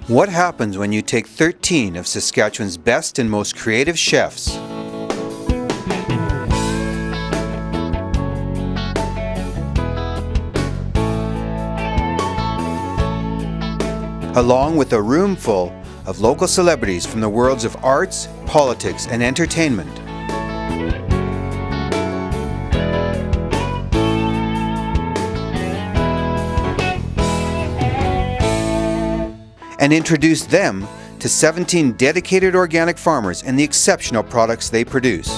What happens when you take 13 of Saskatchewan's best and most creative chefs, along with a room full of local celebrities from the worlds of arts, politics, and entertainment, and introduce them to 17 dedicated organic farmers and the exceptional products they produce.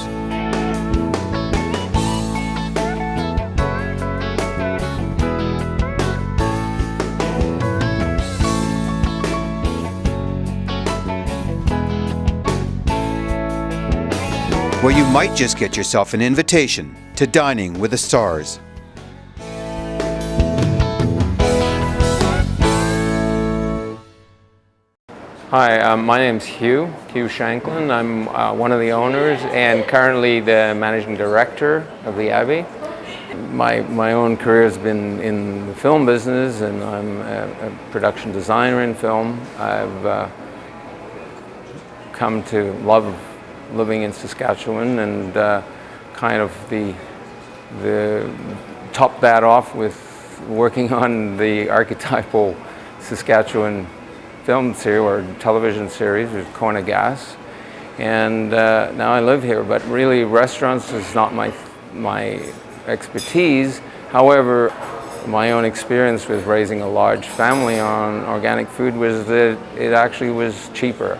Where you might just get yourself an invitation to dining with the stars. Hi, my name's Hugh Shanklin. I'm one of the owners and currently the managing director of the Abbey. My own career has been in the film business, and I'm a production designer in film. I've come to love living in Saskatchewan, and kind of the top that off with working on the archetypal Saskatchewan film series or television series with Corner Gas, and now I live here. But really, restaurants is not my expertise. However, my own experience with raising a large family on organic food was that it actually was cheaper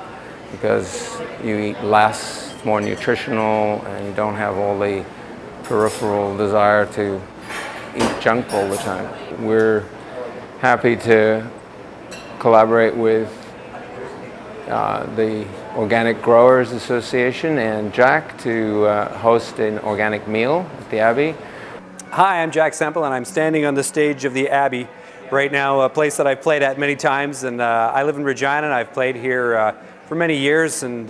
because you eat less, it's more nutritional, and you don't have all the peripheral desire to eat junk all the time. We're happy to collaborate with the Organic Growers Association and Jack to host an organic meal at the Abbey. Hi, I'm Jack Semple, and I'm standing on the stage of the Abbey right now, a place that I've played at many times. And I live in Regina, and I've played here for many years. And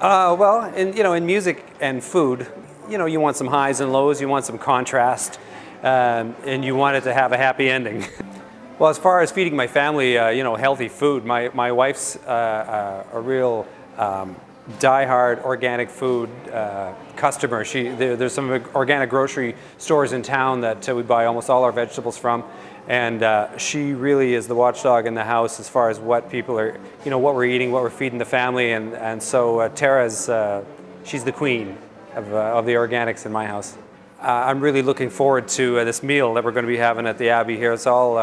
well, in music and food, you want some highs and lows, you want some contrast, and you want it to have a happy ending. Well, as far as feeding my family, healthy food, my wife's a real die-hard organic food customer. There's some organic grocery stores in town that we buy almost all our vegetables from, and she really is the watchdog in the house as far as what people are, what we're eating, what we're feeding the family, and so Tara's, she's the queen of the organics in my house. I'm really looking forward to this meal that we're going to be having at the Abbey here. It's all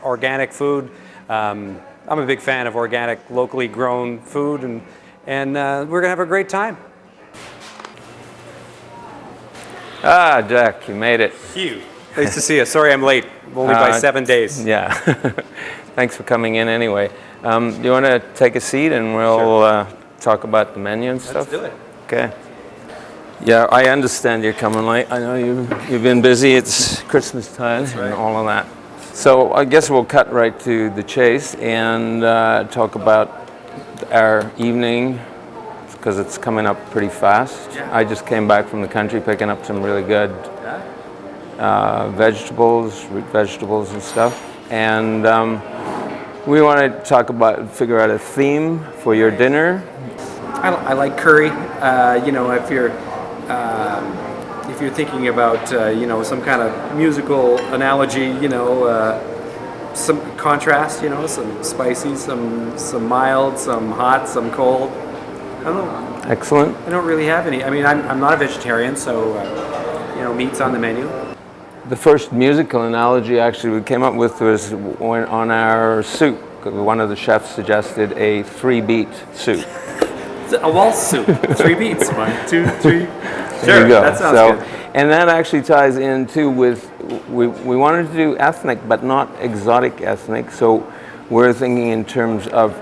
organic food. I'm a big fan of organic, locally grown food, and we're going to have a great time. Ah, Jack, you made it. Hugh, nice to see you. Sorry I'm late, only by 7 days. Yeah. Thanks for coming in anyway. Do you want to take a seat and we'll Sure. talk about the menu and stuff? Let's do it. Okay. Yeah, I understand you're coming late. I know you've been busy. It's Christmas time and all of that. So I guess we'll cut right to the chase and talk about our evening, because it's coming up pretty fast. Yeah. I just came back from the country picking up some really good vegetables, root vegetables and stuff. And we want to figure out a theme for your dinner. I like curry. If you're thinking about some kind of musical analogy, some contrast, some spicy, some mild, some hot, some cold. I don't know. Excellent. I don't really have any. I mean, I'm not a vegetarian, so meat's on the menu. The first musical analogy actually we came up with was on our soup. One of the chefs suggested a 3-beat soup. A waltz soup, 3 beats. 1, 2, 3. There you go. That sounds good. And that actually ties into with, we wanted to do ethnic, but not exotic ethnic. So we're thinking in terms of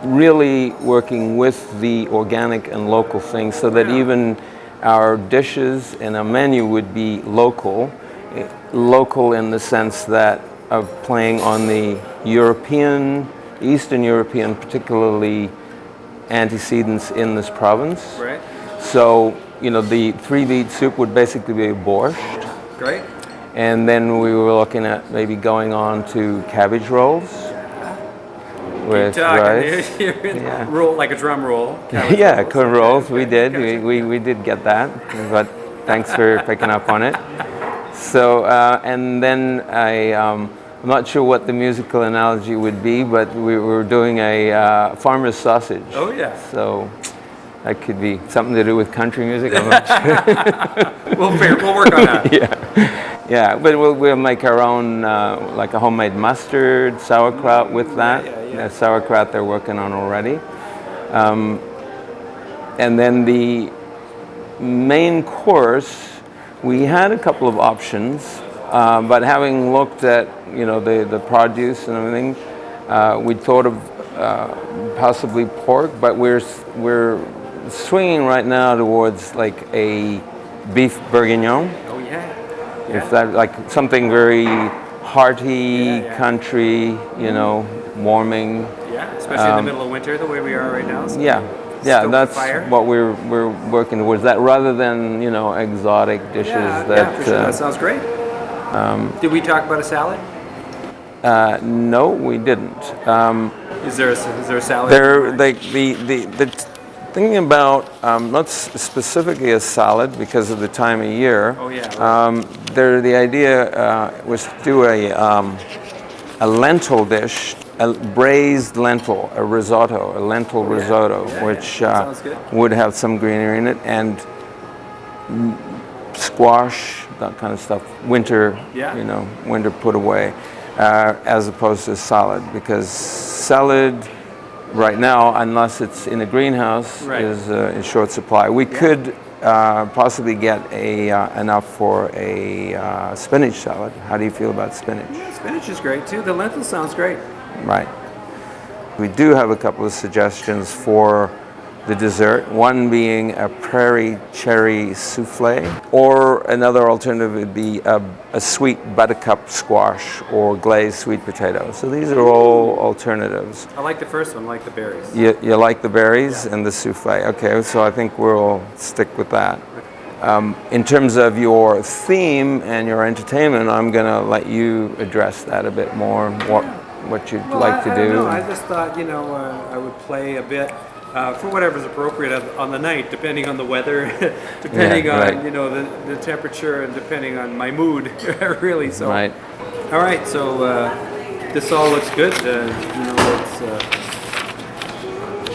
really working with the organic and local things, so that even our dishes and our menu would be local in the sense that of playing on the European, Eastern European, particularly antecedents in this province. Right. So, the 3-beat soup would basically be a borscht. Great. And then we were looking at maybe going on to cabbage rolls. with rice. Yeah. Roll like a drum roll. Yeah, corn rolls. We did. We did get that, but thanks for picking up on it. So and then I'm not sure what the musical analogy would be, but we were doing a farmer's sausage. Oh yeah. So that could be something to do with country music. I'm not sure. We'll work on that. Yeah, but we'll make our own, like a homemade mustard, sauerkraut with that. Yeah, sauerkraut they're working on already. And then the main course, we had a couple of options, but having looked at the produce and everything, we thought of possibly pork, but we're swinging right now towards like a beef bourguignon. Oh yeah. If that, like something very hearty, country, warming. Yeah, especially in the middle of winter, the way we are right now. So That's what we're working towards. That rather than exotic dishes. For sure. That sounds great. Did we talk about a salad? No, we didn't. Is there a salad? The thinking about not specifically a salad because of the time of year. Oh yeah. Right. The idea was to do a lentil dish, a braised lentil, a lentil risotto, which would have some greenery in it, and squash, that kind of stuff. Winter put away, as opposed to salad, because salad right now, unless it's in a greenhouse, is in short supply. We could possibly get enough for a spinach salad. How do you feel about spinach? Yeah, spinach is great too. The lentil sounds great. Right. We do have a couple of suggestions for the dessert, one being a prairie cherry souffle, or another alternative would be a sweet buttercup squash or glazed sweet potato. So these are all alternatives. I like the first one, I like the berries. You like the berries and the souffle. Okay, so I think we'll stick with that. In terms of your theme and your entertainment, I'm going to let you address that a bit more, what you'd like to do. I just thought, I would play a bit for whatever's appropriate on the night, depending on the weather, depending on the temperature, and depending on my mood, really. So, all right. So this all looks good.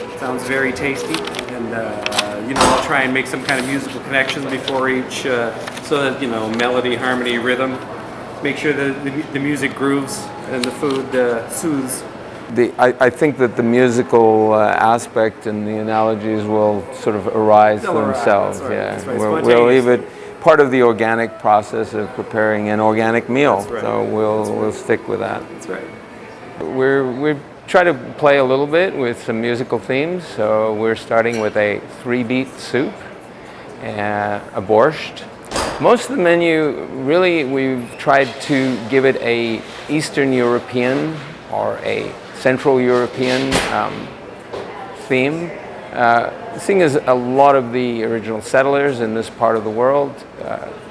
It sounds very tasty, and I'll try and make some kind of musical connections before each, so that melody, harmony, rhythm. Make sure that the music grooves and the food soothes. I think that the musical aspect and the analogies will sort of arise themselves. That's right. We'll leave it part of the organic process of preparing an organic meal. So we'll stick with that. That's right. We try to play a little bit with some musical themes. So we're starting with a 3-beet soup and a borscht. Most of the menu, really, we've tried to give it a Eastern European or a Central European theme. Seeing as a lot of the original settlers in this part of the world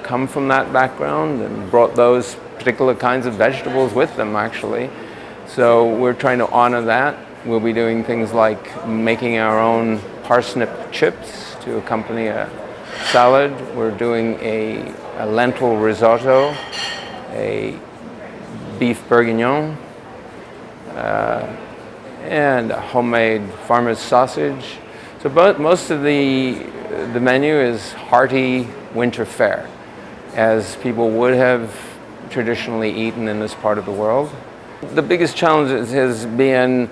come from that background and brought those particular kinds of vegetables with them, actually. So we're trying to honor that. We'll be doing things like making our own parsnip chips to accompany a salad. We're doing a lentil risotto, a beef bourguignon, and a homemade farmer's sausage. So most of the menu is hearty winter fare, as people would have traditionally eaten in this part of the world. The biggest challenge has been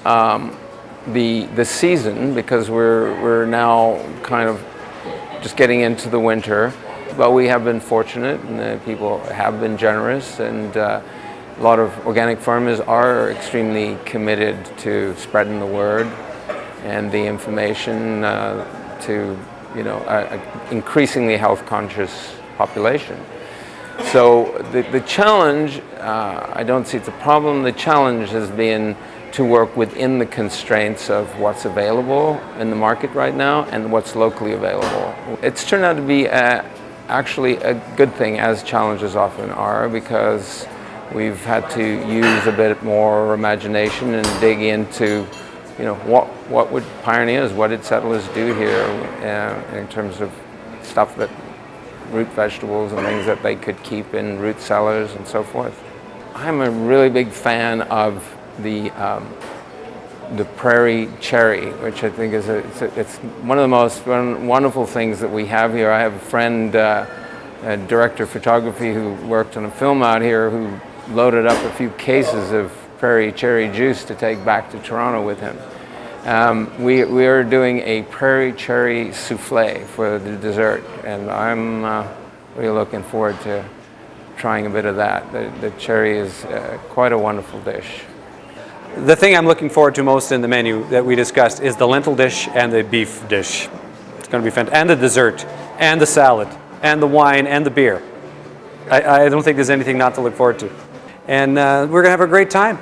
the season, because we're now kind of just getting into the winter. But we have been fortunate, and people have been generous, and a lot of organic farmers are extremely committed to spreading the word and the information to an increasingly health conscious population. So the challenge, I don't see it's a problem. The challenge has been to work within the constraints of what's available in the market right now and what's locally available. It's turned out to be actually a good thing, as challenges often are, because we've had to use a bit more imagination and dig into, what would pioneers, what did settlers do here in terms of stuff that root vegetables and things that they could keep in root cellars and so forth. I'm a really big fan of the prairie cherry, which I think is it's one of the most wonderful things that we have here. I have a friend, a director of photography, who worked on a film out here, who loaded up a few cases of prairie cherry juice to take back to Toronto with him. We are doing a prairie cherry souffle for the dessert, and I'm really looking forward to trying a bit of that. The cherry is quite a wonderful dish. The thing I'm looking forward to most in the menu that we discussed is the lentil dish and the beef dish. It's going to be fantastic. And the dessert, and the salad, and the wine, and the beer. I don't think there's anything not to look forward to. And we're going to have a great time.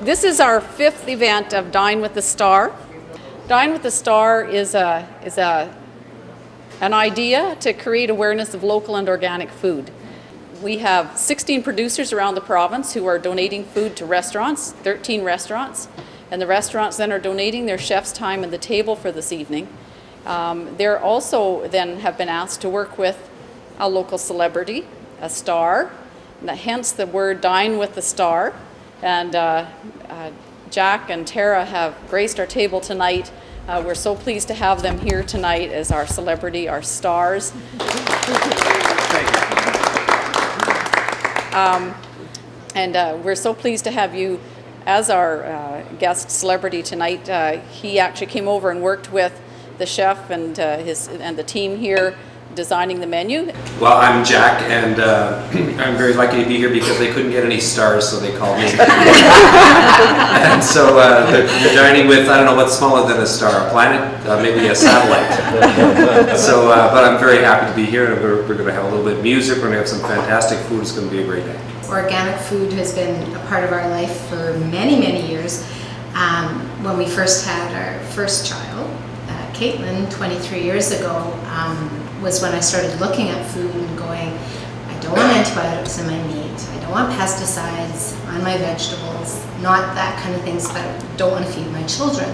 This is our 5th event of Dine with the Star. Dine with the Star is an idea to create awareness of local and organic food. We have 16 producers around the province who are donating food to restaurants, 13 restaurants, and the restaurants then are donating their chef's time at the table for this evening. They're also then have been asked to work with a local celebrity, a star, and hence the word Dine with the Star. And Jack and Tara have graced our table tonight. We're so pleased to have them here tonight as our celebrity, our stars. We're so pleased to have you as our guest celebrity tonight. He actually came over and worked with the chef and the team here designing the menu. Well, I'm Jack, and I'm very lucky to be here because they couldn't get any stars, so they called me. And so they're dining with, I don't know what's smaller than a star, a planet, maybe a satellite. So, but I'm very happy to be here, and we're going to have a little bit of music, we're going to have some fantastic food, it's going to be a great day. Organic food has been a part of our life for many, many years. When we first had our first child, Caitlin, 23 years ago, was when I started looking at food and going, I don't want antibiotics in my meat, I don't want pesticides on my vegetables, not that kind of things, but I don't want to feed my children.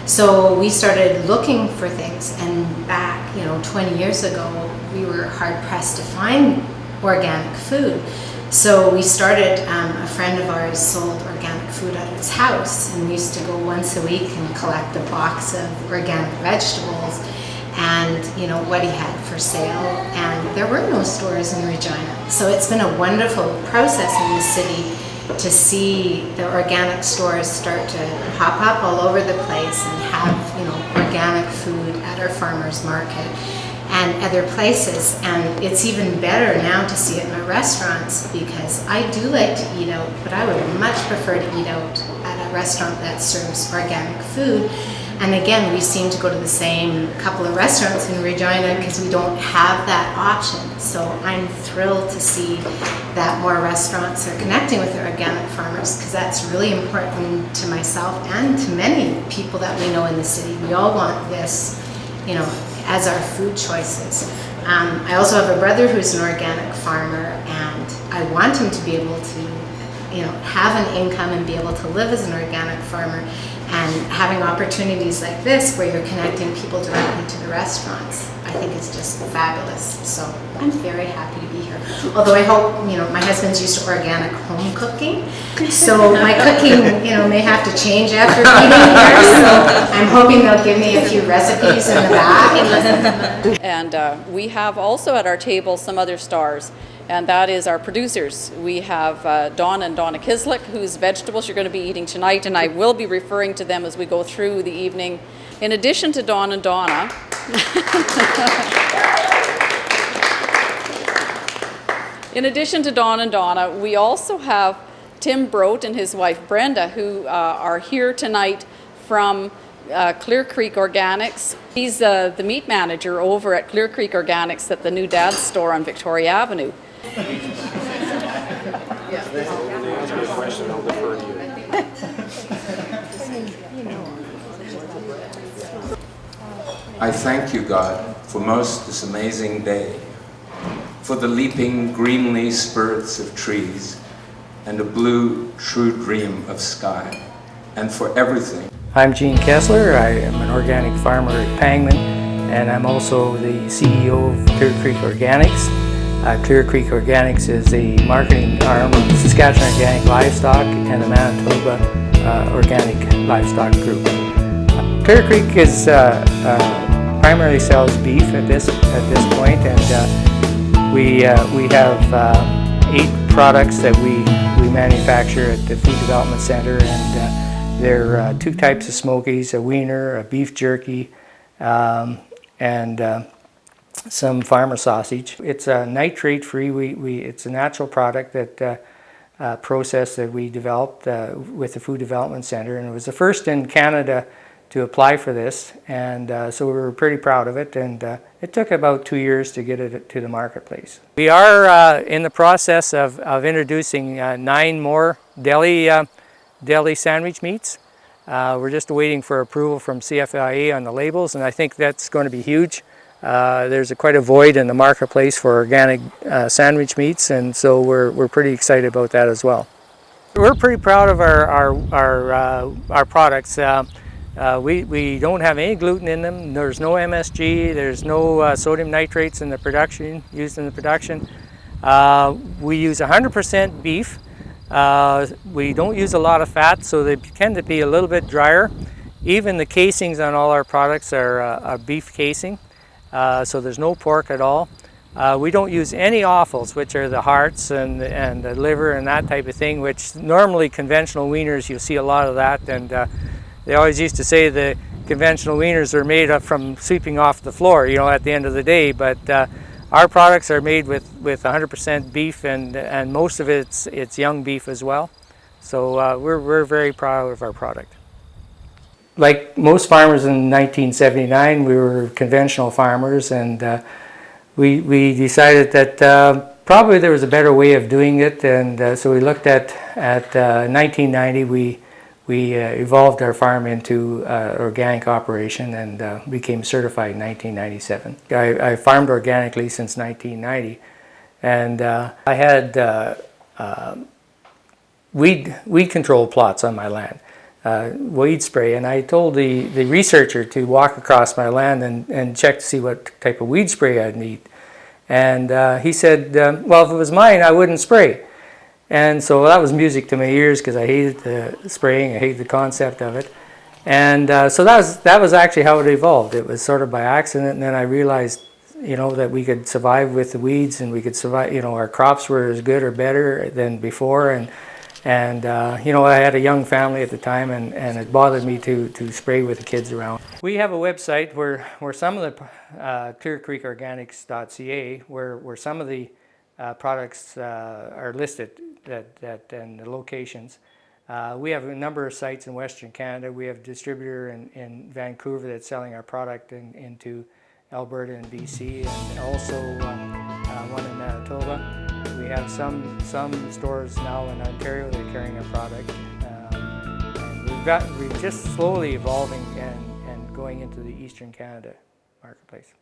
So we started looking for things, and back, 20 years ago, we were hard pressed to find organic food. So we started, a friend of ours sold organic food at his house, and we used to go once a week and collect a box of organic vegetables and what he had for sale, and there were no stores in Regina. So it's been a wonderful process in the city to see the organic stores start to pop up all over the place and have organic food at our farmers market and other places. And it's even better now to see it in our restaurants, because I do like to eat out, but I would much prefer to eat out at a restaurant that serves organic food. And again, we seem to go to the same couple of restaurants in Regina because we don't have that option. So I'm thrilled to see that more restaurants are connecting with their organic farmers, because that's really important to myself and to many people that we know in the city. We all want this, you know, as our food choices. I also have a brother who's an organic farmer, and I want him to be able to, you know, have an income and be able to live as an organic farmer. And having opportunities like this where you're connecting people directly to the restaurants, I think is just fabulous. So I'm very happy to be here. Although I hope, you know, my husband's used to organic home cooking, so my cooking, you know, may have to change after eating here. So I'm hoping they'll give me a few recipes in the back. And we have also at our table some other stars, and that is our producers. We have Dawn and Donna Kislick, whose vegetables you're going to be eating tonight, and I will be referring to them as we go through the evening. In addition to Dawn and Donna, we also have Tim Brote and his wife Brenda, who are here tonight from Clear Creek Organics. He's the meat manager over at Clear Creek Organics at the new Dad's store on Victoria Avenue. I thank you, God, for most this amazing day, for the leaping greenly spurts of trees and a blue true dream of sky, and for everything. I'm Gene Kessler. I am an organic farmer at Pangman, and I'm also the CEO of Clear Creek Organics. Clear Creek Organics is the marketing arm of Saskatchewan Organic Livestock and the Manitoba Organic Livestock Group. Clear Creek is primarily sells beef at this point, and we have 8 products that we manufacture at the Food Development Center, and there are 2 types of smokies: a wiener, a beef jerky, and some farmer sausage. It's nitrate-free. It's a natural product that process that we developed with the Food Development Center, and it was the first in Canada to apply for this, and so we were pretty proud of it, and it took about 2 years to get it to the marketplace. We are in the process of introducing 9 more deli sandwich meats. We're just waiting for approval from CFIA on the labels, and I think that's going to be huge. There's quite a void in the marketplace for organic sandwich meats, and so we're pretty excited about that as well. We're pretty proud of our products. We don't have any gluten in them. There's no MSG. There's no sodium nitrates in the production, used in the production. We use 100% beef. We don't use a lot of fat, so they tend to be a little bit drier. Even the casings on all our products are beef casing, so there's no pork at all. We don't use any offals, which are the hearts and the liver and that type of thing, which normally conventional wieners, you'll see a lot of that. And they always used to say the conventional wieners are made up from sweeping off the floor, you know, at the end of the day. But our products are made with 100% beef, and most of it's young beef as well. So we're very proud of our product. Like most farmers in 1979, we were conventional farmers, and we decided that probably there was a better way of doing it, and so we looked at 1990. We evolved our farm into organic operation and became certified in 1997. I farmed organically since 1990, and I had weed control plots on my land, weed spray, and I told the researcher to walk across my land and check to see what type of weed spray I'd need. And he said, well, if it was mine, I wouldn't spray. And so that was music to my ears, because I hated the spraying, I hated the concept of it. And so that was actually how it evolved. It was sort of by accident, and then I realized, you know, that we could survive with the weeds, and we could survive, you know, our crops were as good or better than before. And you know, I had a young family at the time, and it bothered me to spray with the kids around. We have a website where some of the clearcreekorganics.ca, where some of the products are listed, and the locations. We have a number of sites in Western Canada. We have a distributor in Vancouver that's selling our product into Alberta and BC, and also one in Manitoba. We have some stores now in Ontario that are carrying our product. And we're just slowly evolving and going into the Eastern Canada marketplace.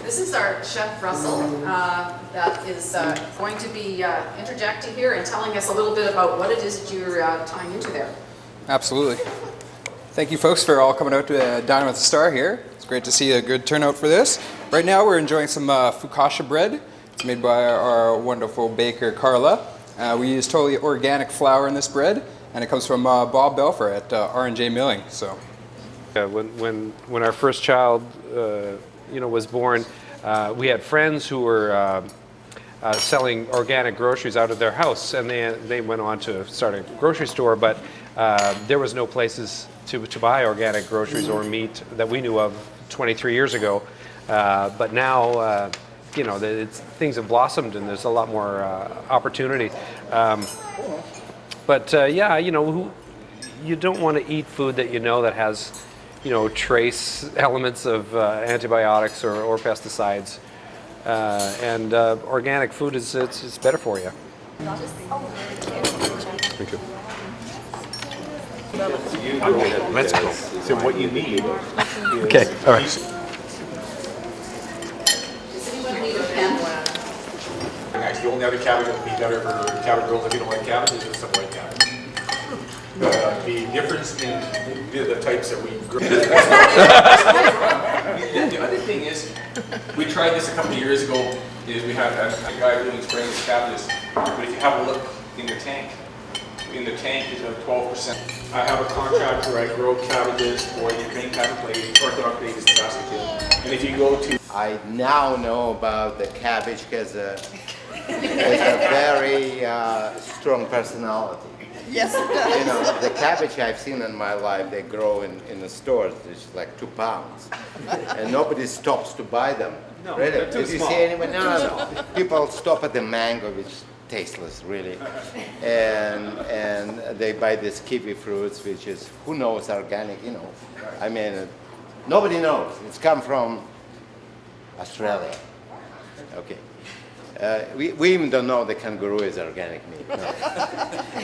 This is our Chef Russell that is going to be interjecting here and telling us a little bit about what it is that you're tying into there. Absolutely. Thank you folks for all coming out to Dine with the Star here. It's great to see a good turnout for this. Right now we're enjoying some focaccia bread. It's made by our wonderful baker Carla. We use totally organic flour in this bread, and it comes from Bob Belfer at R&J Milling. So, when our first child was born, we had friends who were selling organic groceries out of their house, and they went on to start a grocery store, but there was no places to buy organic groceries or meat that we knew of 23 years ago. But now, things have blossomed and there's a lot more opportunity. You don't want to eat food that that has trace elements of antibiotics or pesticides, and organic food it's better for you. thank you. Let's go. So what you need is... Okay, all right. Does anyone need a pen? The only other cabbage that would be better for cabbage rolls if you don't like cabbage is just some white cabbage. The difference in the types that we grow. The other thing is, we tried this a couple of years ago, is we had a guy doing spraying his cabbages, but if you have a look in the tank is at 12%. I have a contract where I grow cabbages for the main cabbage lady, Orthodox ladies in Saskatoon. And if you go to... I now know about the cabbage has a very strong personality. Yes, it does. The cabbage I've seen in my life, they grow in the stores. It's like 2 pounds. And nobody stops to buy them. No, really? they're too Did you small. see anyone? No. People stop at the mango, which is tasteless, really. And they buy these kiwi fruits, which is, who knows, organic, I mean, nobody knows. It's come from Australia. Okay. We even don't know the kangaroo is organic meat. No.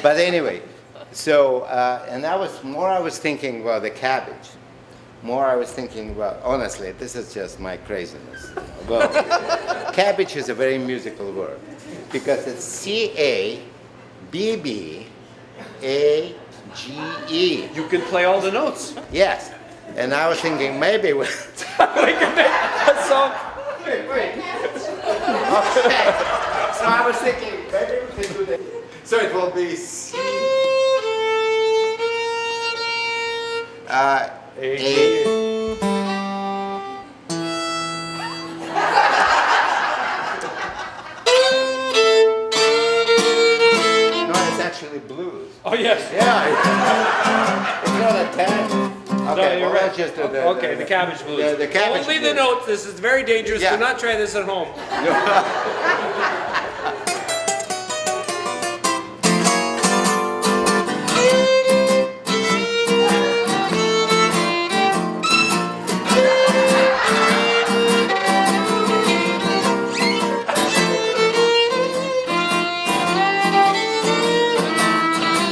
But anyway, so, and I was thinking about the cabbage. I was thinking about, honestly, this is just my craziness. Well, cabbage is a very musical word because it's C-A-B-B-A-G-E. You can play all the notes. Yes. And I was thinking maybe we... That song. Wait. Okay. So I was thinking maybe we can do that. So it will be C. A. No, it's actually blues. Oh yes. Yeah. It's not a 10. Okay, you're well, right. let's just do The cabbage blues. The cabbage Only the blues. notes. This is very dangerous. Yeah. Do not try this at home.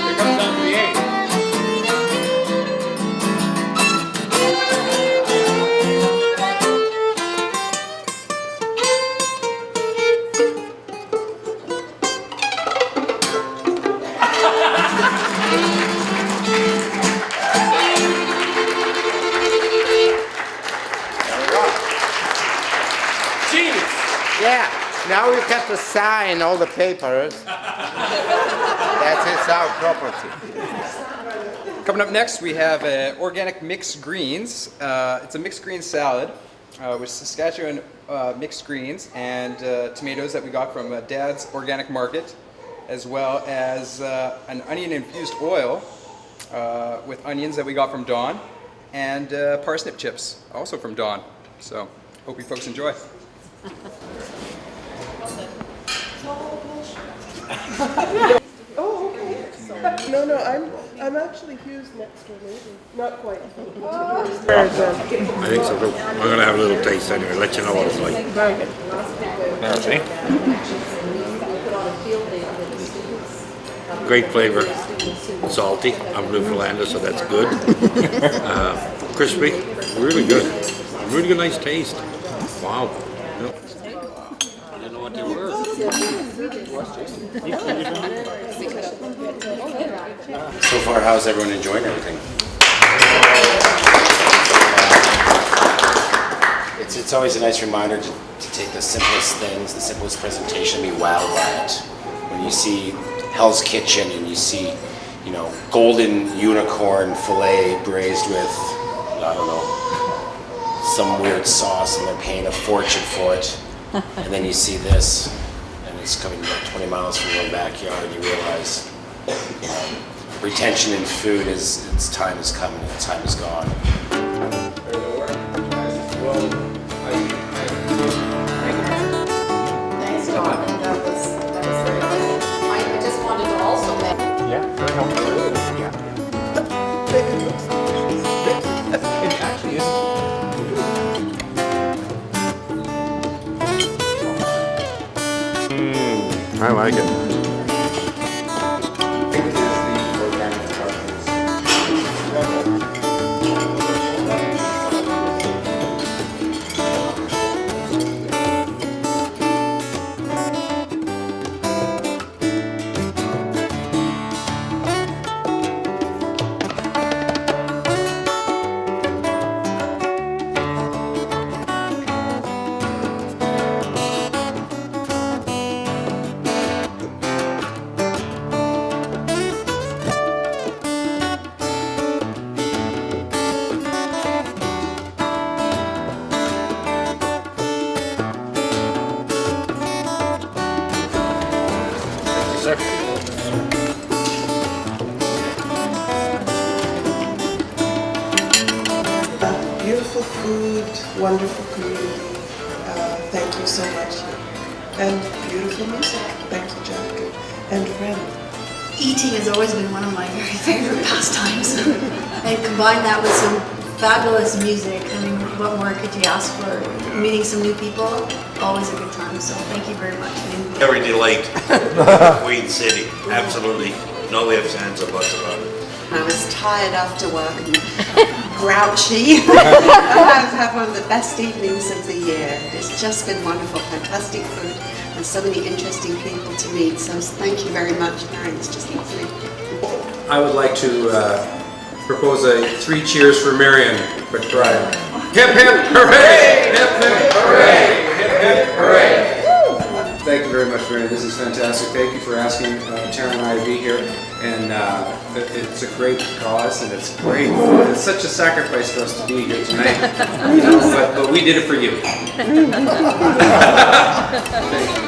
It comes down to the 8. Genius. Yeah. Now you have to sign all the papers. That's our property. Coming up next, we have organic mixed greens. It's a mixed green salad with Saskatchewan mixed greens and tomatoes that we got from Dad's Organic Market, as well as an onion-infused oil with onions that we got from Dawn, and parsnip chips, also from Dawn. So, hope you folks enjoy. Oh, okay. No, I'm actually Hugh's next door neighbor. Not quite. I think so. I'm going to have a little taste anyway, let you know what it's like. Very good. Great flavor. Salty. I'm blue Philander, so that's good. Crispy. Really good. Really good, nice taste. Wow. Yep. I didn't know what they were. So far, how's everyone enjoying everything? It's always a nice reminder to take the simplest things, the simplest presentation, be wowed by it. When you see Hell's Kitchen and you see, you know, golden unicorn fillet braised with, I don't know, some weird sauce, and they're paying a fortune for it, and then you see this, and it's coming about 20 miles from your own backyard, and you realize retention in food is, its time is coming, its time is gone. Thanks, John. That was very good. I just wanted to also mention. Yeah, very helpful. Yeah. It actually is. I like it. Beautiful food, wonderful community. Thank you so much. And beautiful music. Thank you, Jack. And Fred. Eating has always been one of my very favorite pastimes. And combine that with some fabulous music. I mean, what more could you ask for? Meeting some new people, always a good time. So thank you very much. Every delight. Queen City. Absolutely. No ifs, ands, or buts about it. I was tired after work and grouchy. I've had one of the best evenings of the year. It's just been wonderful, fantastic food, and so many interesting people to meet. So thank you very much, Mary. It's just lovely. I would like to propose a 3 cheers for Marion McBride. Hip hip hooray! Hip hip hooray! Hip hip hooray! Thank you very much, Marion. This is fantastic. Thank you for asking Tara and I to be here. And it's a great cause, and it's great. It's such a sacrifice for us to be here tonight, you know, but we did it for you. Thank you.